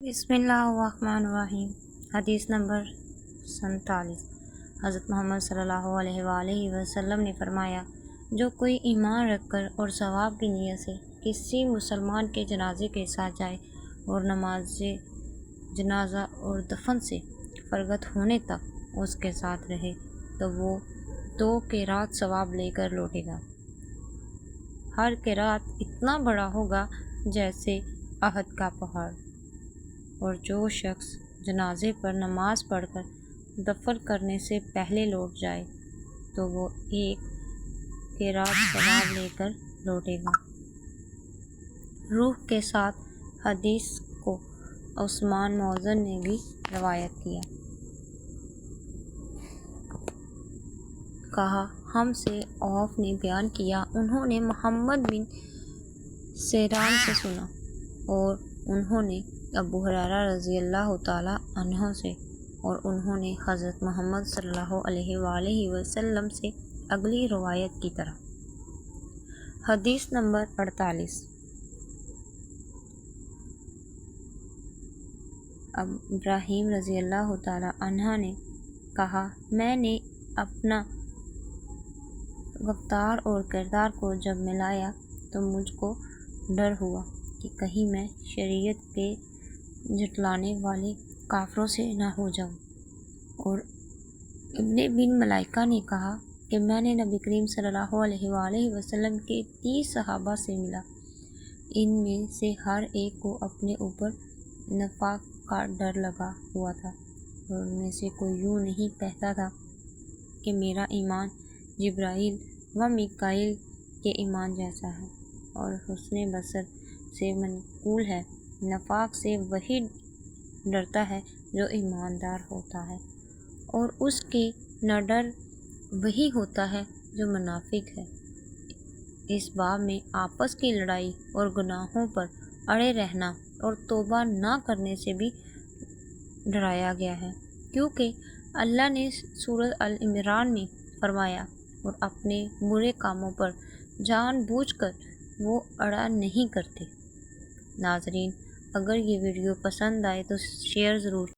بسم اللہ الرحمن الرحیم۔ حدیث نمبر 47۔ حضرت محمد صلی اللہ علیہ وآلہ وسلم نے فرمایا، جو کوئی ایمان رکھ کر اور ثواب کی نیت سے کسی مسلمان کے جنازے کے ساتھ جائے اور نماز جنازہ اور دفن سے فرغت ہونے تک اس کے ساتھ رہے تو وہ 2 قیرات ثواب لے کر لوٹے گا۔ ہر قیرات اتنا بڑا ہوگا جیسے احد کا پہاڑ۔ اور جو شخص جنازے پر نماز پڑھ کر دفن کرنے سے پہلے لوٹ جائے تو وہ 1 قیرات ثواب لے کر لوٹے گا۔ روح کے ساتھ حدیث کو عثمان موزن نے بھی روایت کیا۔ کہا، ہم سے عوف نے بیان کیا، انہوں نے محمد بن سیران سے سنا اور انہوں نے ابو ہریرہ رضی اللہ تعالی عنہ سے اور انہوں نے حضرت محمد صلی اللہ علیہ وآلہ وسلم سے اگلی روایت کی طرح۔ حدیث نمبر 48۔ ابراہیم رضی اللہ تعالی عنہ نے کہا، میں نے اپنا گفتار اور کردار کو جب ملایا تو مجھ کو ڈر ہوا کہ کہیں میں شریعت کے جھٹلانے والے کافروں سے نہ ہو جاؤں۔ اور ابن بن ملائکہ نے کہا کہ میں نے نبی کریم صلی اللہ علیہ وآلہ وسلم کے 30 صحابہ سے ملا، ان میں سے ہر ایک کو اپنے اوپر نفاق کا ڈر لگا ہوا تھا، اور ان میں سے کوئی یوں نہیں کہتا تھا کہ میرا ایمان جبرائیل و میکائیل کے ایمان جیسا ہے، اور حسن بصر سے منقول ہے، نفاق سے وہی ڈرتا ہے جو ایماندار ہوتا ہے، اور اس کے نہ ڈر وہی ہوتا ہے جو منافق ہے۔ اس باب میں آپس کی لڑائی اور گناہوں پر اڑے رہنا اور توبہ نہ کرنے سے بھی ڈرایا گیا ہے، کیونکہ اللہ نے سورۃ ال-عمران میں فرمایا، اور اپنے برے کاموں پر جان بوجھ کر وہ اڑا نہیں کرتے۔ ناظرین، اگر یہ ویڈیو پسند آئے تو شیئر ضرور